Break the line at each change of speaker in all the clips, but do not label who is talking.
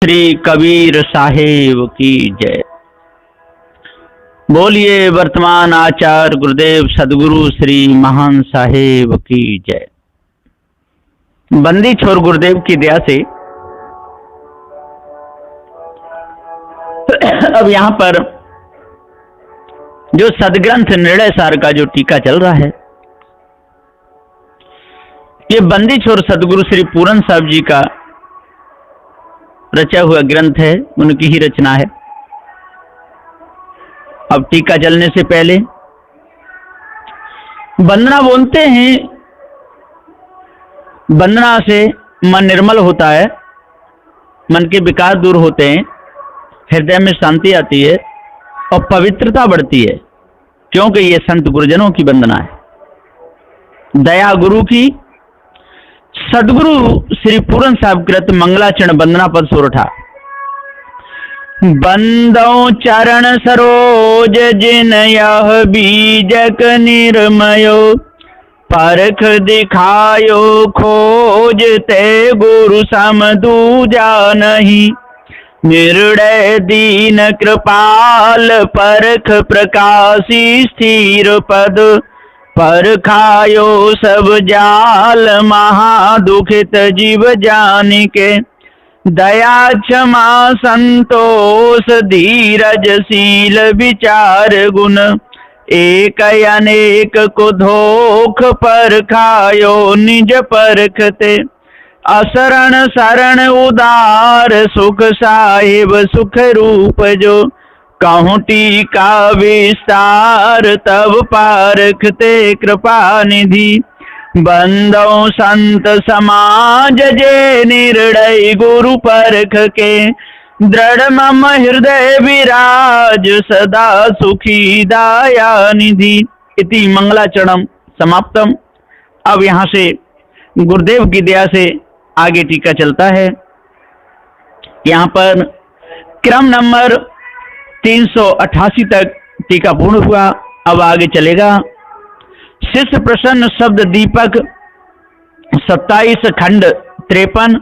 श्री कबीर साहेब की जय। बोलिए वर्तमान आचार्य गुरुदेव सदगुरु श्री महान साहेब की जय। बंदी छोर गुरुदेव की दया से अब यहाँ पर जो सदग्रंथ निर्णय सार का जो टीका चल रहा है, ये बंदी छोर सदगुरु श्री पूरन साहब जी का रचा हुआ ग्रंथ है, उनकी ही रचना है। अब टीका चलने से पहले वंदना बोलते हैं। वंदना से मन निर्मल होता है, मन के विकार दूर होते हैं, हृदय में शांति आती है और पवित्रता बढ़ती है, क्योंकि ये संत गुरुजनों की वंदना है। दया गुरु की सदगुरु श्री पूरन साहब कृत मंगलाचरण वंदना पद सोरठा। बंदो चरण सरोज जिन यह बीजक निर्मयो, परख दिखायो खोज ते गुरु सम दूजा नहीं। निर्णय दीन कृपाल परख प्रकाशी स्थिर पद, पर खायो सब जाल महादुखित जीव जानिके। दया क्षमा संतोष धीरज शील विचार गुण, एक अनेक को धोख पर खायो निज परखते। असरण शरण उदार सुख साहिब सुख रूप जो, कहूँ टीका विस्तार तब पारखते कृपा निधि। बंदो संत समाज जे निर्णय गुरु परख के, दृढ़ मम हृदय विराज सदा सुखी दया निधि। इति मंगलाचरणम समाप्तम। अब यहाँ से गुरुदेव की दया से आगे टीका चलता है। यहाँ पर क्रम नंबर 388 तक टीका पूर्ण हुआ। अब आगे चलेगा। शिष्य प्रसन्न शब्द दीपक 27 खंड 53,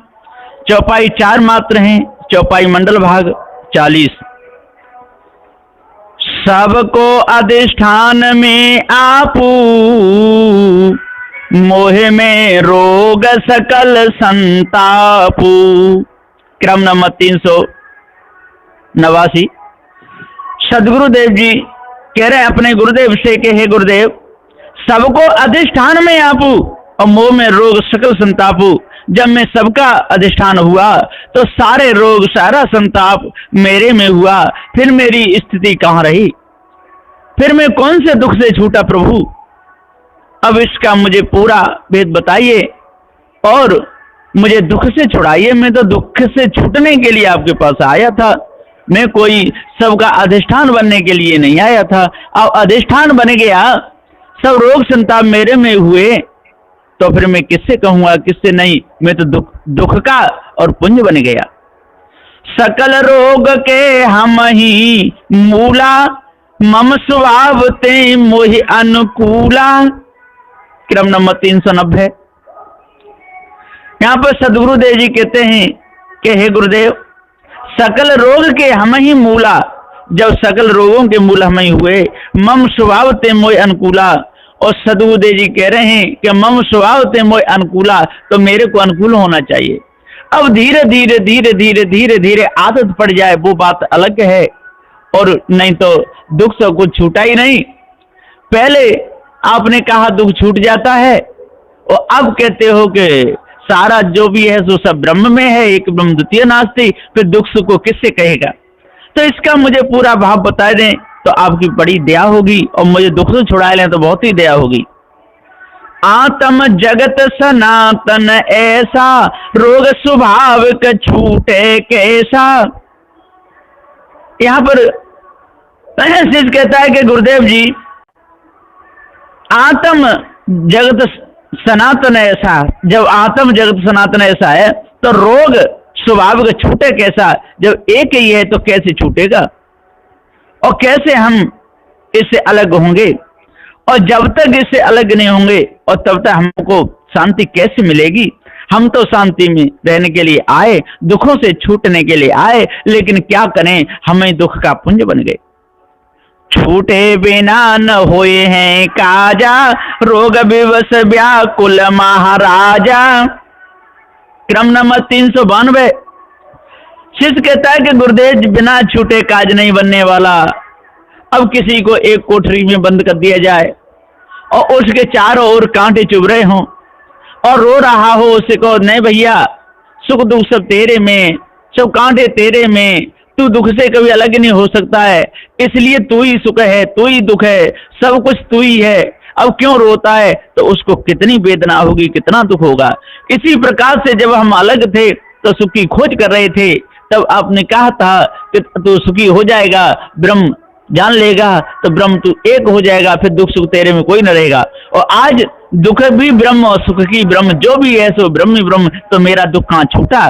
चौपाई 4 मात्र हैं, चौपाई मंडल भाग 40। सबको अधिष्ठान में आपू, मोह में रोग सकल संतापू। क्रम नंबर 389। सदगुरुदेव जी कह रहे हैं अपने गुरुदेव से कि हे गुरुदेव, सबको अधिष्ठान में आपू और मोह में रोग सकल संतापू। जब मैं सबका अधिष्ठान हुआ तो सारे रोग सारा संताप मेरे में हुआ, फिर मेरी स्थिति कहाँ रही? फिर मैं कौन से दुख से छूटा प्रभु? अब इसका मुझे पूरा भेद बताइए और मुझे दुख से छुड़ाइए। मैं तो दुख से छूटने के लिए आपके पास आया था, मैं कोई सबका अधिष्ठान बनने के लिए नहीं आया था। अब अधिष्ठान बन गया, सब रोग संताप मेरे में हुए, तो फिर मैं किससे कहूंगा किससे नहीं? मैं तो दुख का और पुंज बन गया। सकल रोग के हम ही मूला, मम स्वभाव ते मोहि अनुकूला। क्रम नंबर 390। यहाँ पर सदगुरुदेव जी कहते हैं कि हे गुरुदेव, सकल रोग के हम ही मूला, जब सकल रोगों के मूल हम ही हुए, मम स्वभाव ते मोय अनुकूला। और सदगुरुदेव जी कह रहे हैं कि मम स्वभाव ते मोय अनुकूला, तो मेरे को अनुकूल होना चाहिए। अब धीरे धीरे धीरे धीरे धीरे धीरे आदत पड़ जाए वो बात अलग है, और नहीं तो दुख से कुछ छूटा ही नहीं। पहले आपने कहा दुख छूट जाता है, और अब कहते हो कि सारा जो भी है सो सब ब्रह्म में है, एक ब्रह्म द्वितीय नास्ति, फिर दुख सुख को किससे कहेगा? तो इसका मुझे पूरा भाव बता दें तो आपकी बड़ी दया होगी, और मुझे दुख से छुड़ा लें तो बहुत ही दया होगी। आत्म जगत सनातन ऐसा, रोग स्वभाव का छूटे कैसा। यहाँ पर शिष्य कहता है कि गुरुदेव जी, आत्म जगत सनातन ऐसा, जब आत्म जगत सनातन ऐसा है तो रोग स्वभाव का छूटे कैसा? जब एक ही है तो कैसे छूटेगा? और कैसे हम इससे अलग होंगे? और जब तक इससे अलग नहीं होंगे और तब तक हमको शांति कैसे मिलेगी? हम तो शांति में रहने के लिए आए, दुखों से छूटने के लिए आए, लेकिन क्या करें, हमें दुख का पुंज बन गए। छूटे बिना न होए हैं काजा, रोग विवश व्याकुल महाराजा। क्रम नंबर 392। शिष्य कहता है कि गुरुदेव, बिना छूटे काज नहीं बनने वाला। अब किसी को एक कोठरी में बंद कर दिया जाए और उसके चारों ओर कांटे चुभ रहे हों और रो रहा हो, उसे कहो नहीं भैया, सुख दुख सब तेरे में, सब कांटे तेरे में, तू दुख से कभी अलग नहीं हो सकता है, इसलिए तू ही सुख है, तू ही दुख है, सब कुछ तू ही है, अब क्यों रोता है? तो उसको कितनी वेदना होगी, कितना दुख होगा। इसी प्रकार से जब हम अलग थे तो सुख की खोज कर रहे थे, तब आपने कहा था कि तू सुखी हो जाएगा, ब्रह्म जान लेगा तो ब्रह्म तू एक हो जाएगा, फिर दुख सुख तेरे में कोई न रहेगा। और आज दुख भी ब्रह्म और सुख की ब्रह्म, जो भी है सो ब्रह्म ही ब्रह्म, तो मेरा दुख कहाँ छूटा,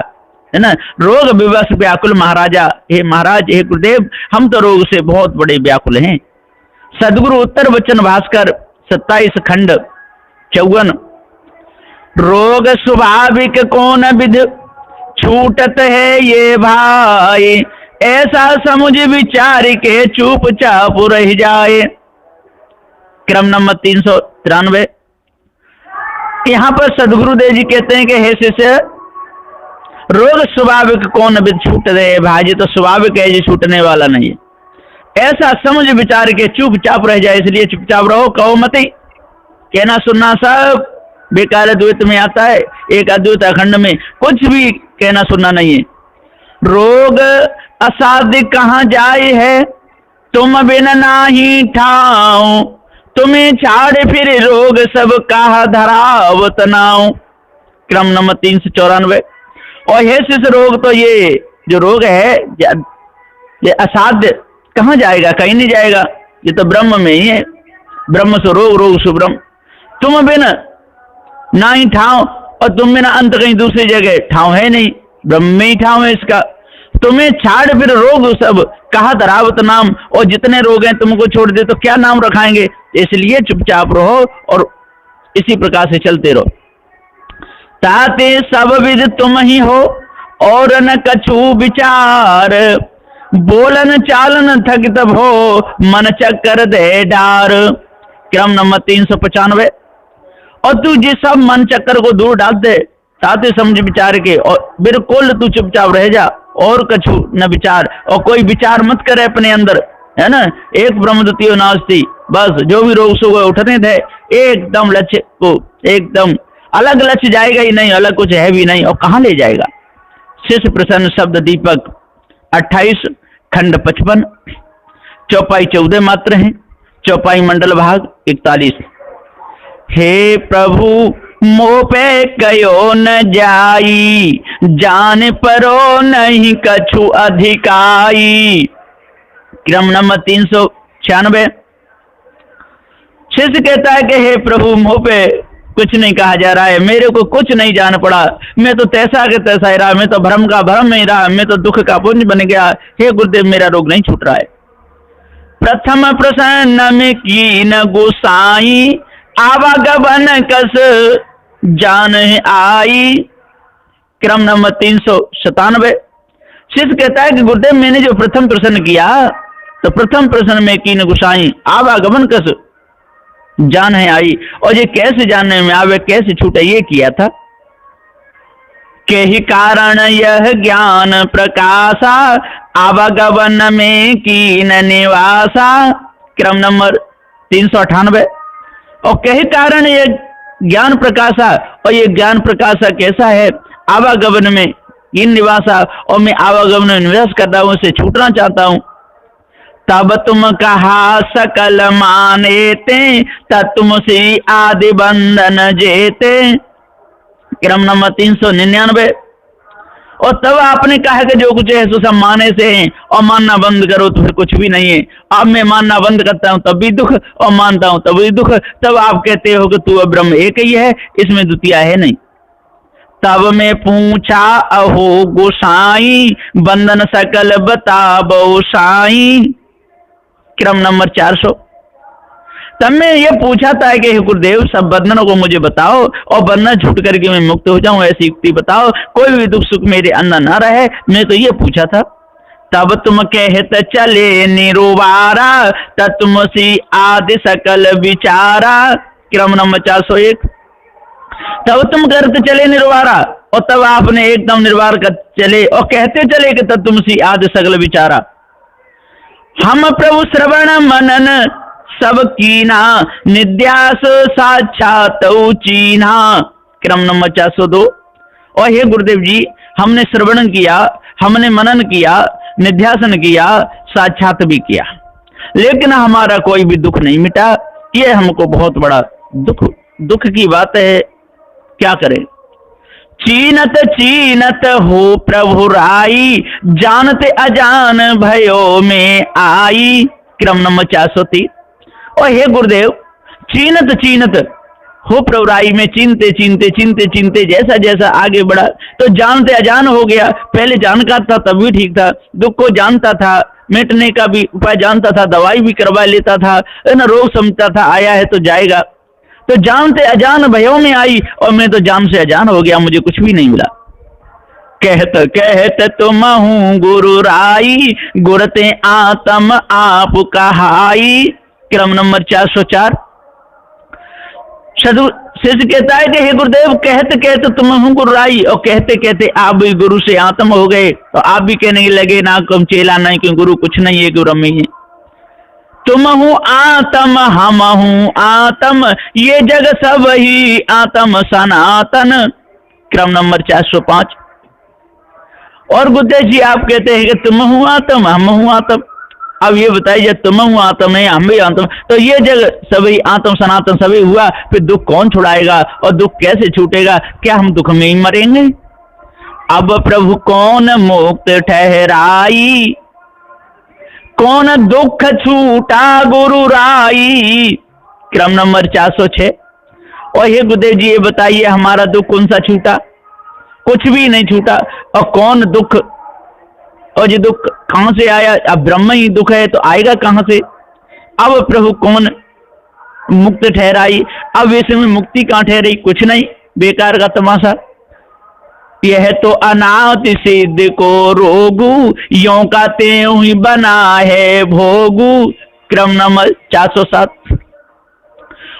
है ना। रोग विवश व्याकुल महाराजा, हे महाराज, हे गुरुदेव, हम तो रोग से बहुत बड़े व्याकुल हैं। सदगुरु उत्तर वचन भास्कर 27 खंड 54। रोग स्वाभाविक कौन विध, छूटत है ये भाई, ऐसा समझ विचार के चुपचाप रह जाए। क्रम नंबर 393। यहाँ पर सदगुरुदेव जी कहते हैं कि हे शिष्य, रोग स्वाभाविक कौन विध छूट रहे भाई, तो स्वाभाविक है, ये छूटने वाला नहीं है। ऐसा समझ विचार के चुपचाप रह जाए, इसलिए चुपचाप रहो, कहो मत। कहना सुनना सब बेकार द्वैत में आता है, एक अद्वैत अखंड में कुछ भी कहना सुनना नहीं है। रोग असाध्य कहाँ जाए है, तुम बिन नाही ठाऊ, तुम्हें छाड़ फिर रोग सब कहा धरावत नाऊ। क्रम नंबर 394। और हे शिष्य, रोग तो ये जो रोग है ये असाध्य कहाँ जाएगा, कहीं नहीं जाएगा, ये तो ब्रह्म में ही है। ब्रह्म सो रोग, रोग सो ब्रह्म। तुम बिन नाही ठाव, और तुम बिना अंत कहीं दूसरी जगह ठाव है नहीं, ब्रह्म में ही ठाव है इसका। तुम्हें छाड़ फिर रोग सब कहा धरावत नाम, और जितने रोग हैं तुमको छोड़ दे तो क्या नाम रखाएंगे, इसलिए चुपचाप रहो और इसी प्रकार से चलते रहो। ताते सब विध तुम ही हो और न कछु विचार, बोलन चालन थक तब हो मन चक्कर दे डार। क्रम नंबर 395। और तू जिस सब मन चक्कर को दूर डाल दे, ताते समझ विचार के, और बिल्कुल तू चुपचाप रह जा और कछु न विचार, और कोई विचार मत करे अपने अंदर, है ना। एक ब्रह्म द्वितीय नास्ति, बस जो भी रोग सुख उठने थे एकदम लक्ष्य को, एकदम अलग लक्ष्य जाएगा ही नहीं, अलग कुछ है भी नहीं, और कहाँ ले जाएगा। शिष्य प्रसन्न शब्द दीपक 28 खंड 55। चौपाई 14 मात्र हैं, चौपाई मंडल भाग 41। हे प्रभु मोह पे कयो न जाई, जान परो नहीं कछु अधिकाई। क्रम नंबर 396। शिष्य कहता है कि हे प्रभु, मोह पे कुछ नहीं कहा जा रहा है, मेरे को कुछ नहीं जान पड़ा, मैं तो तैसा के तैसा ही रहा, मैं तो भ्रम का भ्रम ही रहा, मैं तो दुख का पुंज बन गया। हे गुरुदेव, मेरा रोग नहीं छूट रहा है। प्रथम प्रसन्न में कीन गोसाई, आवागमन कस जान आई। क्रम नंबर 397। शिष्य कहता है कि गुरुदेव, मैंने जो प्रथम प्रश्न किया, तो प्रथम प्रश्न में कीन गुसाई, आवागमन कस जान है आई, और ये कैसे जानने में आवे, कैसे छूटे, ये किया था। के ही कारण यह ज्ञान प्रकाशा, आवागमन में कीन निवासा। क्रम नंबर 398। और कही कारण ये ज्ञान प्रकाशा, और ये ज्ञान प्रकाशा कैसा है, आवागमन में कीन निवासा, और मैं आवागमन में निवास कर रहा हूं, उससे छूटना चाहता हूं। तब तुम कहा सकल मानेते, तब तुमसे आदि बंधन जेते। क्रम नंबर 399। और तब आपने कहा कि जो कुछ है सो सब माने से है, और मानना बंद करो तो फिर कुछ भी नहीं है। अब मैं मानना बंद करता हूं तब भी दुख, और मानता हूं तब भी दुख। तब आप कहते हो कि तू ब्रह्म एक ही है, इसमें द्वितीय है नहीं। तब मैं पूछा अहो गोसाई, बंधन सकल बता बहु साई। क्रम नंबर 400। तब मैं ये पूछा था कि हे गुरुदेव सब बंधनों को मुझे बताओ और बंधन छूट करके मैं मुक्त हो जाऊं, ऐसी युक्ति बताओ, कोई भी दुख सुख मेरे अंदर ना रहे, मैं तो ये पूछा था। तब तुम कहत चले निरुवारा, तत्वमसि आदि सकल विचारा। क्रम नंबर 401। तब तुम करते चले निर्वारा, और तब आपने एकदम निर्वार कर चले और कहते चले कि तत्वमसि आदि सकल विचारा। हम प्रभु श्रवण मनन सब कीना, निध्यास साक्षात चीना। क्रम नंबर 402। और हे गुरुदेव जी, हमने श्रवण किया, हमने मनन किया, निध्यासन किया, साक्षात भी किया, लेकिन हमारा कोई भी दुख नहीं मिटा। ये हमको बहुत बड़ा दुख की बात है, क्या करें। चीनत चीनत हो प्रभु राई, जानते अजान भयो में आई। क्रम नंबर 403। और हे गुरुदेव, चीनत चीनत हो प्रभु राई में चीनते चीनते चीनते चीनते जैसा जैसा आगे बढ़ा तो जानते अजान हो गया। पहले जानकार था तब भी ठीक था, दुख को जानता था, मिटने का भी उपाय जानता था, दवाई भी करवा लेता था, रोग समझता था, आया है तो जाएगा। तो जानते अजान भयों में आई, और मैं तो जान से अजान हो गया, मुझे कुछ भी नहीं मिला। कहत कहत तुम हूँ गुरु राई, गुरते आत्म आप कहाई। क्रम नंबर 404। साधु शिष्य कहता है कि हे गुरुदेव, कहते कहते तुम हूँ गुरु राई, और कहते कहते आप भी गुरु से आत्म हो गए, तो आप भी कहने लगे ना कम चेला नहीं, क्यों गुरु कुछ नहीं है, गुरु में है। तुम हूँ आत्म हम हूँ आत्म, ये जग सब ही आत्म सनातन। क्रम नंबर 405। और गुरुदेव जी आप कहते हैं कि तुम हूँ आत्म हम हूँ आत्म। अब ये बताइए, तुम हूँ आत्म है, हम भी आत्म, तो ये जग सभी आत्म सनातन सभी हुआ, फिर दुख कौन छुड़ाएगा और दुख कैसे छूटेगा? क्या हम दुख में ही मरेंगे? अब प्रभु कौन मुक्त ठहराई, कौन दुख छूटा गुरु राई। क्रम नंबर 406। और हे गुरुदेव जी ये बताइए, हमारा दुख कौन सा छूटा? कुछ भी नहीं छूटा। और कौन दुख, और ये दुख कहां से आया? अब ब्रह्म ही दुख है तो आएगा कहां से? अब प्रभु कौन मुक्त ठहराई। अब इसमें मुक्ति कहां ठहराई? कुछ नहीं, बेकार का तमाशा। यह तो अनाथ सिद्ध को रोगू, यों का त्यों ही बना है भोगू। क्रम नंबर 407।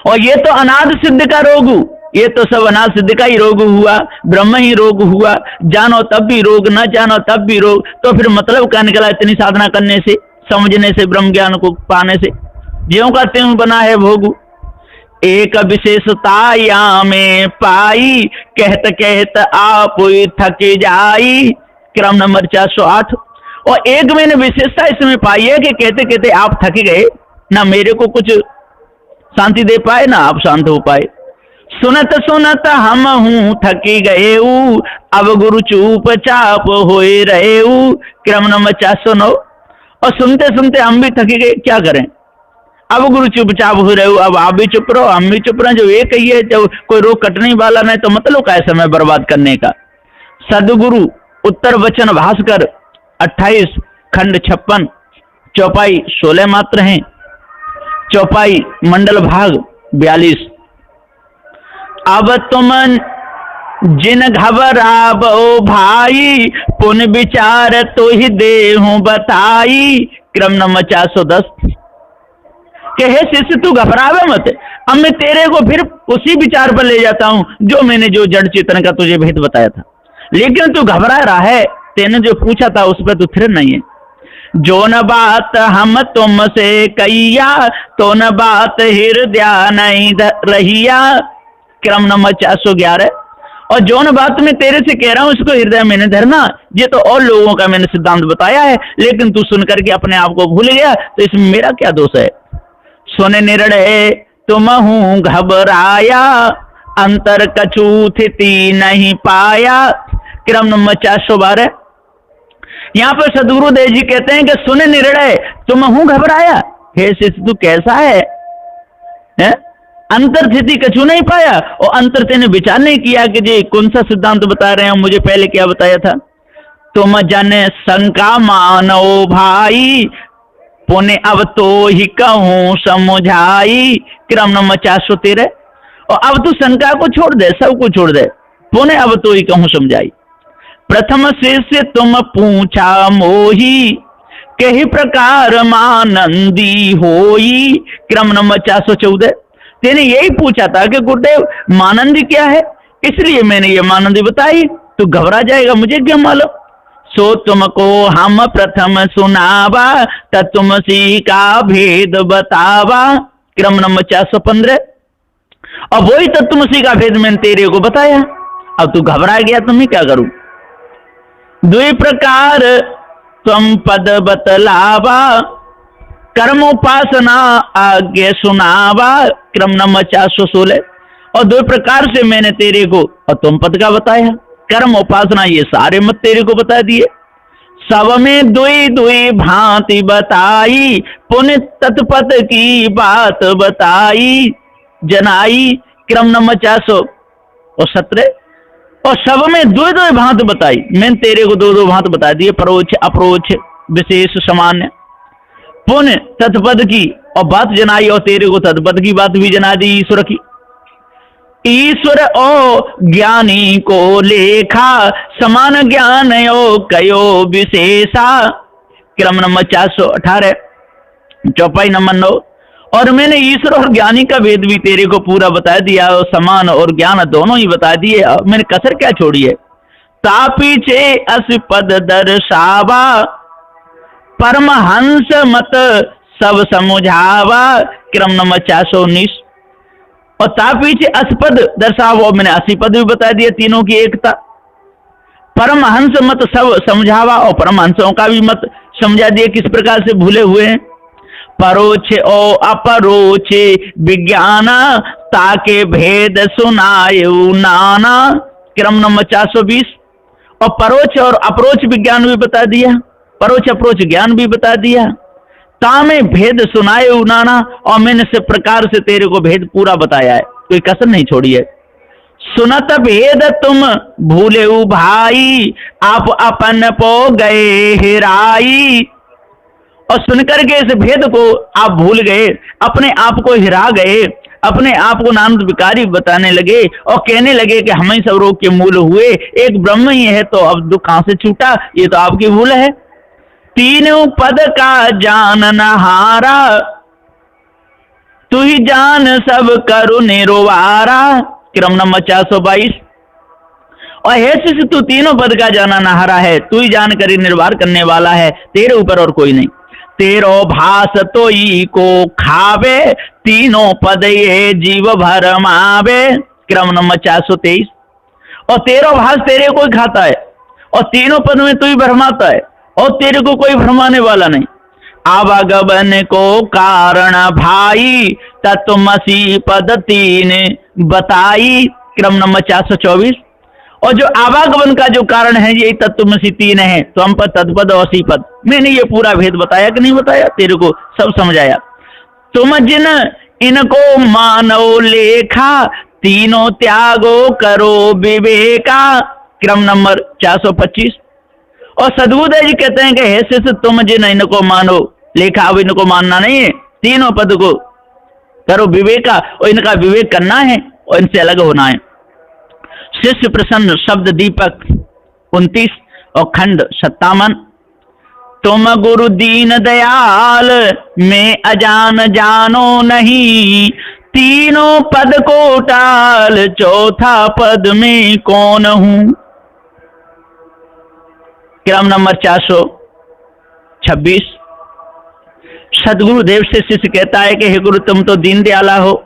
और ये तो अनाथ सिद्ध का रोगू, ये तो सब अनाथ सिद्ध का ही रोग हुआ, ब्रह्म ही रोग हुआ। जानो तब भी रोग, न जानो तब भी रोग। तो फिर मतलब क्या निकला इतनी साधना करने से, समझने से, ब्रह्म ज्ञान को पाने से? ज्यों का त्यों बना है भोगू। एक विशेषता या में पाई, कहत कहत आप थक जाई। क्रम नंबर 408। और एक मैंने विशेषता इसमें पाई है कि कहते कहते आप थक गए, ना मेरे को कुछ शांति दे पाए, ना आप शांत हो पाए। सुनत सुनत हम हूँ थकी गए, अब गुरु चुप चाप होए रहे। क्रम नंबर 409। और सुनते सुनते हम भी थकी गए, क्या करें? अब गुरु चुपचाप हो रहे, अब आप भी चुप रहो, हम भी चुप रहे। जो एक ही है, जब कोई रोक कटने वाला नहीं, तो मतलब क्या है समय बर्बाद करने का? सदगुरु उत्तर वचन भास्कर 28 खंड 56 चौपाई 16 मात्र हैं, चौपाई मंडल भाग 42। अब तुम जिन घबराबो भाई, पुन विचार तो ही देहूं बताई। क्रम नंबर 410। कि हे शिष्य तू घबरावे मत, अब मैं तेरे को फिर उसी विचार पर ले जाता हूं जो मैंने जो जड़ चेतन का तुझे भेद बताया था। लेकिन तू घबरा रहा है, तेने जो पूछा था उस पर तू स्थिर नहीं है। जो न बात हम तुमसे कहिया, तो न बात हृदय नहीं रहिया। क्रम नंबर 411। और जो न बात मैं तेरे से कह रहा हूं उसको हृदय में नहीं धरना। ये तो और लोगों का मैंने सिद्धांत बताया है, लेकिन तू सुन करके अपने आप को भूल गया, तो इसमें मेरा क्या दोष है? सुन निर्णय तुम हूं घबराया, अंतर कछु स्थिति नहीं पाया। क्रम नंबर 412। यहाँ पर सदगुरुदेव जी कहते हैं कि सुन निर्णय तुम हूं घबराया। हे शिष्य तू कैसा है? अंतर स्थिति कछु नहीं पाया, और अंतर तेने विचार नहीं किया कि जी कौन सा सिद्धांत बता रहे हैं, मुझे पहले क्या बताया था? तुम जन शंका मानो भाई, पुण्य अब तो ही कहूं समझाई, क्रम नंबर 413। और अब तू शंका को छोड़ दे, सब कुछ छोड़ दे, पुण्य अब तो ही कहूं समझाई। प्रथम शिष्य तुम पूछा मोही, कही प्रकार मानंदी होई, क्रम नंबर 414। तेने यही पूछा था कि गुरुदेव मानंदी क्या है, इसलिए मैंने ये मानंदी बताई, तू घबरा जाएगा, मुझे क्या मालूम। सो तुमको हम प्रथम सुनावा, तत्वमसी का भेद बतावा, क्रम नंबर 415। और वही तत्वमसी का भेद मैंने तेरे को बताया, अब तू घबरा गया तो मैं क्या करूं। द्वि प्रकार तुम पद बतलावा, कर्मोपासना आगे सुनावा, क्रम नंबर 416। और दो प्रकार से मैंने तेरे को और तुम पद का बताया, कर्म उपासना ये सारे मत तेरे को बता दिए। सब में दुई दुई भांति बताई, पुण्य तत्पद की बात बताई जनाई, क्रम नंबर 417। और सब में दो दो भांति बताई, मैंने तेरे को दो दो भांति बता दिए, परोक्ष अप्रोक्ष विशेष सामान्य। पुण्य तत्पद की और बात जनाई, और तेरे को तत्पद की बात भी जना दी ईश्वर की। ईश्वर ओ ज्ञानी को लेखा, समान ज्ञान ओ कयो विशेषा, क्रम नंबर 418। चौपाई नंबर 9। और मैंने ईश्वर और ज्ञानी का भेद भी तेरे को पूरा बता दिया, और समान और ज्ञान दोनों ही बता दिए, मैंने कसर क्या छोड़ी है। तापीछे अस पद दर्शावा, परमहंस मत सब समझावा, क्रम नंबर 419। और तापीछे अस्पद दर्शावा, मैंने 80 पद भी बता दिए, तीनों की एकता। परमहंस मत सब समझावा, और परमहंसों का भी मत समझा दिए किस प्रकार से भूले हुए हैं। परोक्ष और अपरोक्ष विज्ञान, ताके भेद सुनायु नाना, क्रम नंबर 420। और परोक्ष और अप्रोक्ष विज्ञान भी बता दिया, परोक्ष अप्रोक्ष ज्ञान भी बता दिया। तामे भेद सुनाए नाना, और मैंने से प्रकार से तेरे को भेद पूरा बताया है, कोई कसर नहीं छोड़ी है। सुनत भेद तुम भूले भाई, आप अपन पो गए हिराई। और सुनकर के इस भेद को आप भूल गए, अपने आप को हिरा गए, अपने आप को नाम विकारी बताने लगे, और कहने लगे कि हमें सब रोग के मूल हुए एक ब्रह्म ही है, तो अब दुख कहां से छूटा, ये तो आपकी भूल है। तीनों पद का जान नहारा, तू ही जान सब करो निरोवारा, क्रम नंबर 422। और हे शिष्य तू तीनों पद का जाना नहारा है, तू ही जान कर निर्वार करने वाला है, तेरे ऊपर और कोई नहीं। तेरो भास तो ई को खावे, तीनों पद ये जीव भरमावे, क्रम नंबर 423। और तेरो भास तेरे को ही खाता है, और तीनों पद में तू ही भरमाता है, और तेरे को कोई भरमाने वाला नहीं। आवागमन को कारण भाई, तत्वमसी पद तीन बताई, क्रम नंबर 424। और जो आवागमन का जो कारण है यही तत्वमसी तीन है, तो हम पद तत्पद और सी पद, मैंने ये पूरा भेद बताया कि नहीं बताया, तेरे को सब समझाया। तुम जिन इनको मानो लेखा, तीनों त्यागो करो विवेका, क्रम नंबर 425। और सदगुरुदेव जी कहते हैं कि हे शिष्य तुम जिन इनको मानो लेखा, अब इनको मानना नहीं है, तीनों पद को करो विवेका, और इनका विवेक करना है और इनसे अलग होना है। शिष्य प्रसन्न शब्द दीपक 29 और खंड 57। तुम गुरु दीन दयाल, मैं अजान जानो नहीं, तीनों पद को टाल, चौथा पद में कौन हूं, क्रम नंबर 426। सदगुरुदेव से शिष्य कहता है कि हे गुरु तुम तो दीन दयाला हो,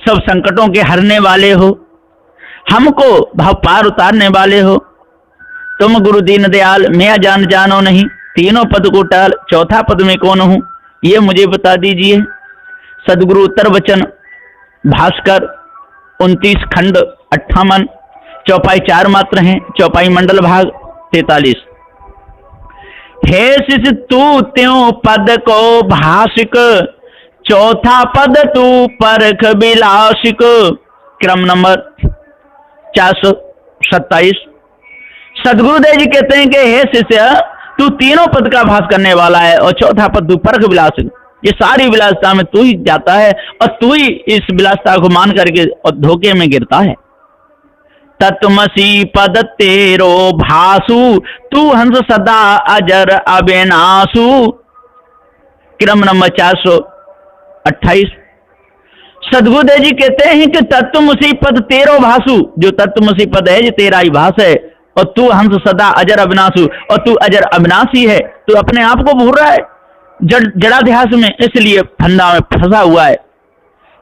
सब संकटों के हरने वाले हो, हमको भाव पार उतारने वाले हो। तुम गुरु दीन दयाल, मैं जान जानो नहीं, तीनों पद को टाल, चौथा पद में कौन हूं, ये मुझे बता दीजिए। सदगुरु उत्तर वचन भास्कर 29 खंड 58, चौपाई 4 मात्र हैं, चौपाई मंडल भाग 43। हे शिष्य तू त्यों पद को भाषिक, चौथा पद तू परख विलासिक, क्रम नंबर 427। सदगुरुदेव जी कहते हैं कि हे शिष्य तू तीनों पद का भास करने वाला है, और चौथा पद तू परख विलास, ये सारी विलासता में तू ही जाता है और तू ही इस विलासता को मान करके और धोखे में गिरता है। तत्वमसी पद तेरो भासु, तू हंस सदा अजर अविनाशु। क्रम नंबर 428। सदगुरुदेव जी कहते हैं कि तत्वमसी पद तेरो भासु, जो तत्वमसी पद है जो तेरा ही भास है, और तू हंस सदा अजर अविनाशु, और तू अजर अविनाशी है। तू अपने आप को भूल रहा है जड़ाध्यास में, इसलिए फंदा में फंसा हुआ है।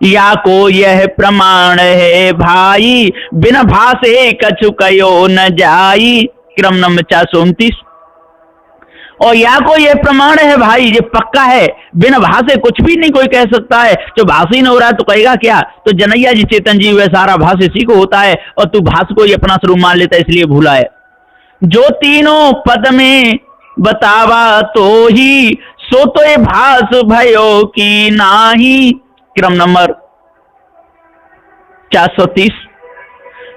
या को यह प्रमाण है भाई, बिना भासे कछु कयो न जाई। क्रम नंबर 429। और या को यह प्रमाण है भाई, ये पक्का है, बिना भाषे कुछ भी नहीं कोई कह सकता है। जो भाष ही न हो रहा है तो कहेगा क्या? तो जनैया जी चेतन जी वह सारा भाष इसी को होता है, और तू भाष को ही अपना स्वरूप मान लेता है, इसलिए भूला है। जो तीनों पद में बतावा तो ही, सो तो ये भाष भयो की नाही। क्रम नंबर 430।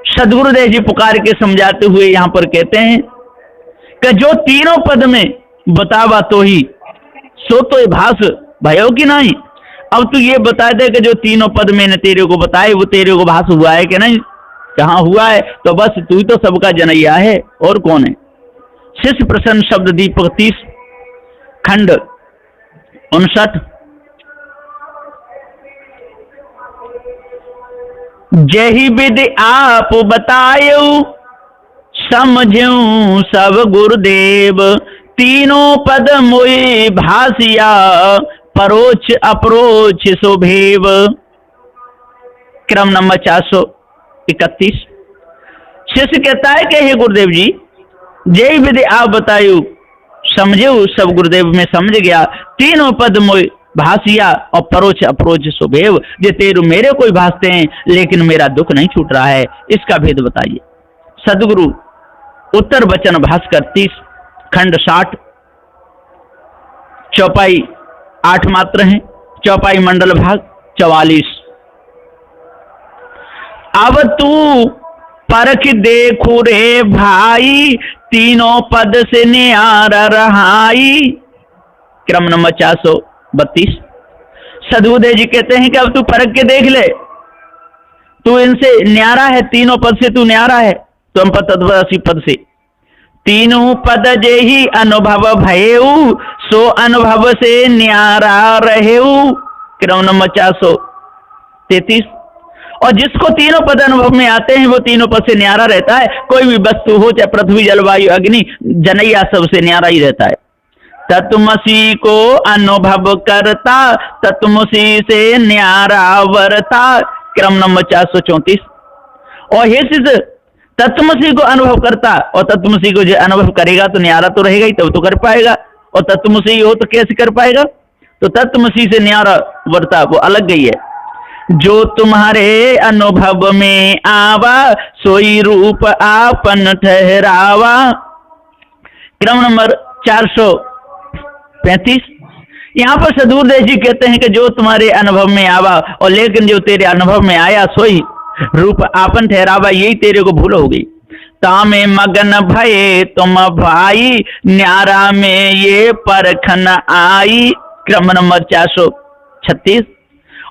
सदगुरुदेव जी पुकार के समझाते हुए यहां पर कहते हैं कि जो तीनों पद में बतावा तो ही, सो तो ये भाष भयो की नहीं। अब तू ये बता दे कि जो तीनों पद मैंने तेरे को बताए वो तेरे को भाष हुआ है कि नहीं? कहाँ हुआ है? तो बस तू तो सबका जनैया है, और कौन है? शिष्य प्रसन्न शब्द दीपक 30 खंड 59। जही विधि आप बतायो, समझूं सब गुरुदेव। तीनों पद मोहि भासिया, परोक्ष अप्रोक्ष सुभेव। क्रम नंबर 431। शिष्य कहता है कि हे गुरुदेव जी, जय विधि आप बतायु, समझो सब गुरुदेव में समझ गया। तीनों पद मोहि भासिया, और परोक्ष अप्रोक्ष सुभेव, जे तेरु मेरे कोई भासते हैं लेकिन मेरा दुख नहीं छूट रहा है, इसका भेद बताइए। सदगुरु उत्तर वचन भास्कर 30 खंड 60। चौपाई 8 मात्र हैं, चौपाई मंडल भाग 44। अब तू परख देखो रे भाई, तीनों पद से न्यारा रहाई। क्रम नंबर 432। सदगुरुदेव जी कहते हैं कि अब तू परख के देख ले, तू इनसे न्यारा है, तीनों पद से तू न्यारा है। तुम तत्वसी पद से तीनों पद जे ही अनुभव भयऊ, सो अनुभव से न्यारा रहेऊ। क्रम नंबर 433। और जिसको तीनों पद अनुभव में आते हैं वो तीनों पद से न्यारा रहता है। कोई भी वस्तु हो, चाहे पृथ्वी जलवायु अग्नि जनैया, सबसे न्यारा ही रहता है। तत्वमसी को अनुभव करता, तत्वमसी से न्यारा वरता। क्रम नंबर 434। और हे शिष्य, तत्वमसी को अनुभव करता, और तत्वमसी को जो अनुभव करेगा तो न्यारा तो रहेगा ही, तब तो कर पाएगा। और तत्वमसी हो तो कैसे कर पाएगा? तो तत्वमसी से न्यारा वरता वो अलग गई है। जो तुम्हारे अनुभव में आवा, सोई रूप आपन ठहरावा। क्रम नंबर 435। यहाँ पर सदगुरुदेव जी कहते हैं कि जो तुम्हारे अनुभव में आवा, और लेकिन जो तेरे अनुभव में आया सोई रूप आपन ठहरावा, यही तेरे को भूल हो गई। तामे मगन भये तुम भाई, न्यारा में ये परखन आई। क्रम नंबर 436।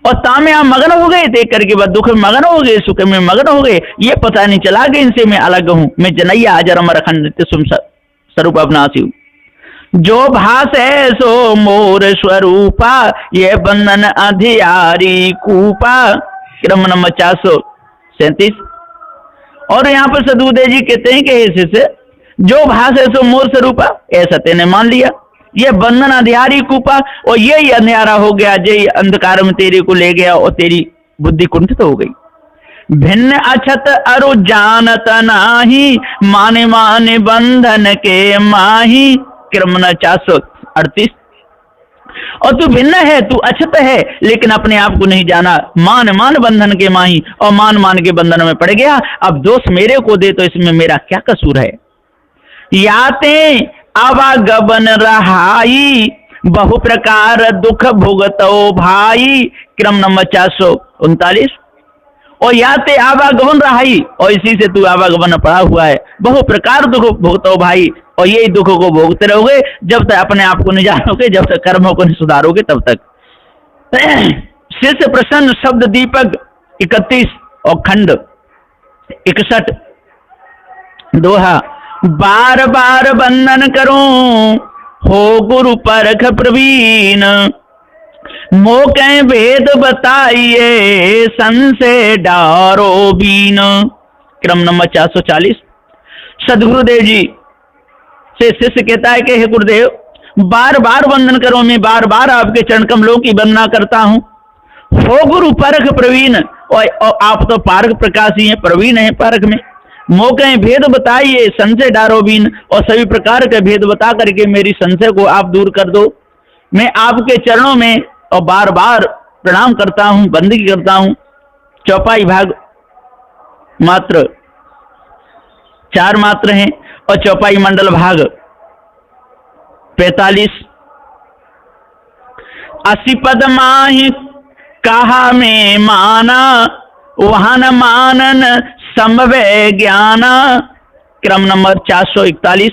और तामे आप मगन हो गए, देख करके बाद दुख में मगन हो गए, सुख में मगन हो गए, ये पता नहीं चला कि इनसे मैं अलग हूं। मैं जनैया अजर अमर अखंड नित्य स्वरूप अविनाशी हूं। जो भास है सो मोर स्वरूपा, ये बंधन अधियारी कूपा। क्रम नंबर 437। और यहाँ पर सदगुरुदेव जी कहते हैं कि ऐसे जो भास है सो मोर स्वरूपा, ऐसा तेने मान लिया। ये बंधन अधियारी कूपा, और यही अंधियारा हो गया, यही अंधकार में तेरे को ले गया, और तेरी बुद्धि कुंठित हो गई। भिन्न अछत अरु जानत नाही, माने माने बंधन के माही। क्रम 438। और तू भिन्न है, तू अछत है, लेकिन अपने आप को नहीं जाना। मान मान बंधन के माही, और मान मान के बंधन में पड़ गया। अब दोष मेरे को दे तो इसमें मेरा क्या कसूर है? याते आवागमन रहाई, बहु प्रकार दुख भुगतो भाई। क्रम नंबर 439। और याते आवागमन रहाई, और इसी से तू आवागमन पड़ा हुआ है। बहु प्रकार दुख भुगतो भाई, और यही दुखों को भोगते रहोगे जब तक अपने आप को नहीं जानोगे, जब तक कर्मों को नहीं सुधारोगे तब तक। शिष्य प्रसन्न शब्द दीपक 31 और खंड 61 दोहा। बार बार वंदन करूं हो गुरु परख प्रवीण, मोके भेद बताइए संशय डारो बीन। क्रम नंबर 440। सदगुरुदेव जी से शिष्य कहता है कि हे गुरुदेव, बार बार वंदन करो, मैं बार बार आपके चरण कमलों की वंदना करता हूं। हो गुरु परख प्रवीण, और आप तो पारक प्रकाशी हैं, प्रवीण हैं पारक में। मोके भेद बताइए संशय डारो बीन, और सभी प्रकार के भेद बता करके मेरी संशय को आप दूर कर दो। मैं आपके चरणों में और बार बार प्रणाम करता हूं, बंदगी करता हूं। चौपाई भाग मात्र 4 मात्र हैं और चौपाई मंडल भाग 45। 80 पद माहि कहा में माना, वहां न मानन संभवे ज्ञाना। क्रम नंबर 441।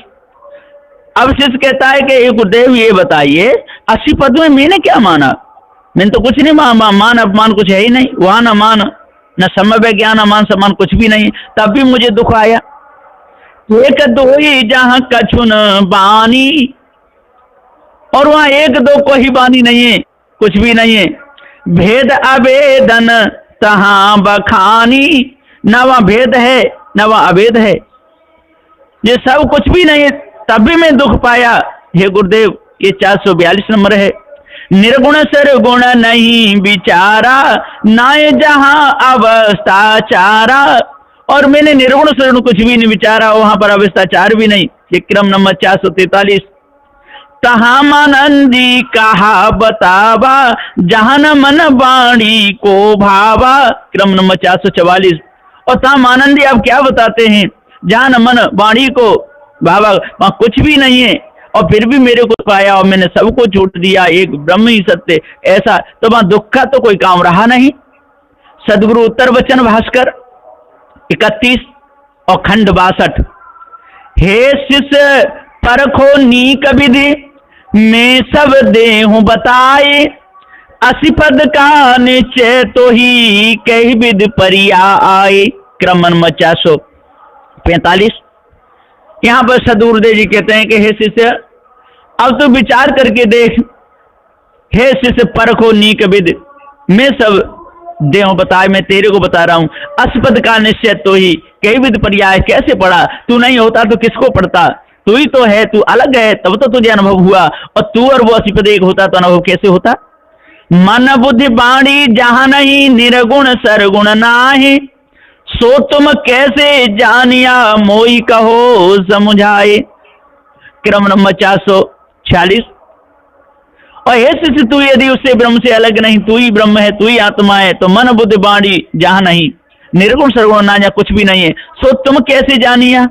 अब शिष्य कहता है कि गुरुदेव ये बताइए 80 पद में मैंने क्या माना? मैंने तो कुछ नहीं माना, मान अपमान कुछ है ही नहीं, वहां न मान न संभव ज्ञान, अमान सम्मान कुछ भी नहीं, तब भी मुझे दुख आया। एक दो ही जहां कछुन बानी, और वहां एक दो कोई बानी नहीं है, कुछ भी नहीं है। भेद अभेदन तहां बखानी, न वहां भेद है न वहां अभेद है, ये सब कुछ भी नहीं है, तब भी मैं दुख पाया। हे गुरुदेव, ये 442 नंबर है। निर्गुण सरगुण नहीं विचारा, नाय जहां अवस्था चारा, और मैंने निर्गुण सरगुण कुछ भी नहीं विचारा, वहां पर अवस्थाचार भी नहीं। ये क्रम नंबर 443। तहा मनंदी कहा बतावा, जहां न मन वाणी को भावा। क्रम नंबर 444। और तहा मानंदी आप क्या बताते हैं, जहां न मन वाणी को भावा, वहां कुछ भी नहीं है, और फिर भी मेरे को पाया और मैंने सबको छूट दिया, एक ब्रह्म ही सत्य, ऐसा तो वहां दुख का तो कोई काम रहा नहीं। सदगुरु उत्तर वचन भास्कर 31 और खंड 62। हे शिष्य परखो नीक विधि, मैं सब देहूं बताए, 80 पद का निश्चय तो ही कई विधि परिया आए। क्रम नंबर 445। यहां पर सदगुरुदेव जी कहते हैं कि हे शिष्य, अब तो विचार करके देख। हे शिष्य परखो नीक विधि, मैं सब देव बताए, मैं तेरे को बता रहा हूं। 80 पद का निश्चय तो ही कई विधि पर्याय, कैसे पढ़ा? तू नहीं होता तो किसको पढ़ता? तू ही तो है, तू अलग है तब तो तुझे अनुभव हुआ, और तू और वो 80 पद एक होता तो अनुभव कैसे होता? मन बुद्धि बाणी जहां नहीं, निर्गुण सरगुण नाहि, सो तुम कैसे जानिया मोई कहो समझाए। क्रम नंबर 446। और हे शिष्य, तू यदि उससे ब्रह्म से अलग नहीं, तू ही ब्रह्म है, तू ही आत्मा है, तो मन बुद्धि वाणी जहां नहीं, निर्गुण सरगुण ना, जहां कुछ भी नहीं है, सो तुम कैसे जानिया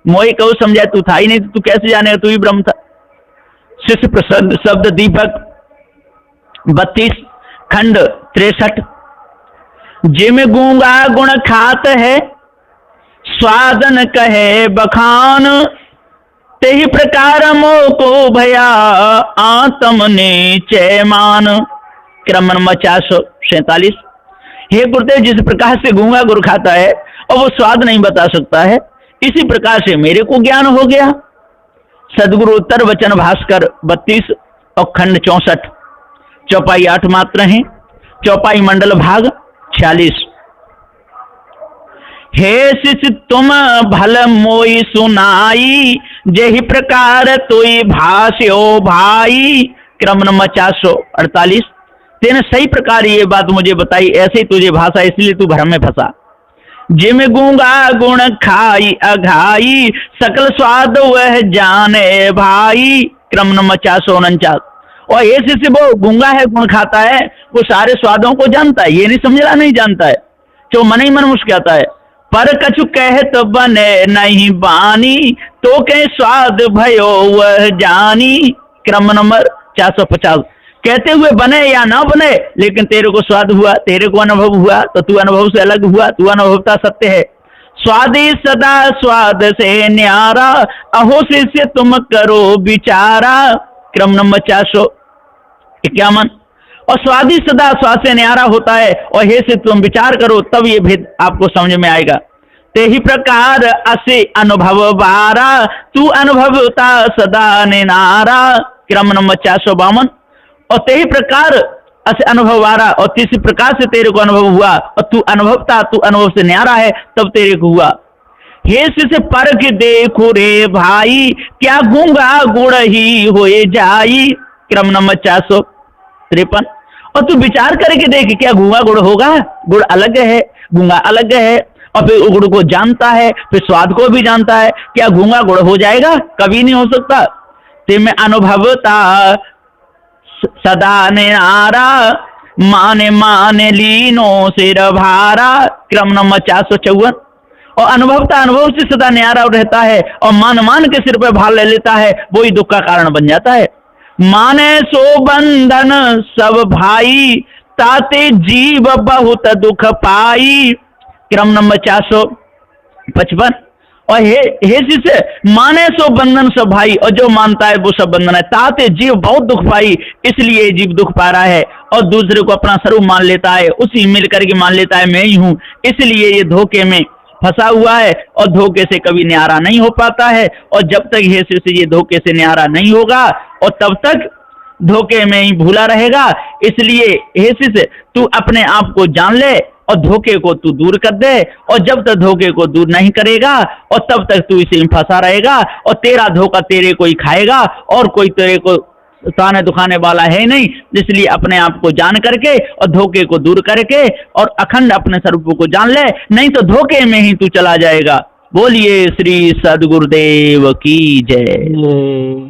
मोई कहो समझाए। तू था ही नहीं, तू कैसे जानेगा, तू ही ब्रह्म था। शिष्य प्रसन्न शब्द दीपक 32 खंड 63। जिम गूंगा गुण खात है, स्वादन कहे बखान, ते ही प्रकार मोह को भया आत्म ने चैमान। क्रम नंबर 447। हे गुरुदेव, जिस प्रकार से गूंगा गुड़ खाता है और वो स्वाद नहीं बता सकता है, इसी प्रकार से मेरे को ज्ञान हो गया। सदगुरु उत्तर वचन भास्कर 32 और खंड 64। चौपाई 8 मात्र हैं, चौपाई मंडल भाग 46। हे शिष्य तुम भल मोई सुनाई, जेहि प्रकार तोई भाष्यो भाई। क्रम नंबर 448। तेने सही प्रकार ये बात मुझे बताई, ऐसे ही तुझे भाषा, इसलिए तू भ्रम में फंसा। जिम गूंगा गुण खाई अघाई, सकल स्वाद वह जाने भाई। क्रम नंबर 449। और ये शिष्य वो गूंगा है, गुण खाता है, वो सारे स्वादों को जानता है, ये नहीं समझना नहीं जानता है, जो मन ही मन मुस्कुराता है। पर कछु कहत बने नहीं बानी, तो कह स्वाद भयो वह जानी। क्रम नंबर 450। कहते हुए बने या ना बने, लेकिन तेरे को स्वाद हुआ, तेरे को अनुभव हुआ, तो तू अनुभव से अलग हुआ, तू अनुभवता सत्य है। स्वादी सदा स्वाद से न्यारा, अहो शिष्य तुम करो विचारा। क्रम नंबर 451। और स्वादी सदा स्वाद से न्यारा होता है, और हे से तुम विचार करो तब ये भेद आपको समझ में आएगा। ते ही प्रकार असे अनुभव बारा, तू अनुभवता सदा निनारा। क्रम नंबर 452। और ते ही प्रकार असे अनुभव बारा, और किसी प्रकार से तेरे को अनुभव हुआ, और तू अनुभवता, तू अनुभव से न्यारा है तब तेरे को हुआ। हे शिष्य परख देखो रे भाई, क्या गूंगा गुड़ ही होए जाई। क्रम नंबर 453। और तू विचार करके देख, क्या गूंगा गुड़ होगा? गुड़ अलग है, गूंगा अलग है, और फिर गुड़ को जानता है, फिर स्वाद को भी जानता है। क्या गूंगा गुड़ हो जाएगा? कभी नहीं हो सकता। ते में अनुभवता सदा निनारा, माने माने लीनो सिर भारा। क्रम नंबर 454। और अनुभवता अनुभव से सदा न्यारा रहता है, और मान मान के सिर पे भार ले लेता है, वो ही दुख का कारण बन जाता है। माने सो बंधन सब भाई, ताते जीव बहुत दुख पाई। क्रम नंबर 455। और हे शिष्य, माने सो बंधन सब भाई, और जो मानता है वो सब बंधन है। ताते जीव बहुत दुख पाई, इसलिए जीव दुख पा रहा है, और दूसरे को अपना स्वरूप मान लेता है, उसी मिल करके मान लेता है मैं ही हूं, इसलिए ये धोखे में फंसा हुआ है, और धोखे से कभी न्यारा नहीं हो पाता है। और जब तक हे शिष्य ये धोखे से न्यारा नहीं होगा, और तब तक धोखे में ही भूला रहेगा। इसलिए हे शिष्य, तू अपने आप को जान ले, और धोखे को तू दूर कर दे। और जब तक धोखे को दूर नहीं करेगा, और तब तक तू इसे में फंसा रहेगा, और तेरा धोखा तेरे को ही खाएगा, और कोई तेरे को ताने दुखाने वाला है नहीं। इसलिए अपने आप को जान करके और धोखे को दूर करके और अखंड अपने स्वरूप को जान ले, नहीं तो धोखे में ही तू चला जाएगा। बोलिए श्री सद्गुरुदेव की जय।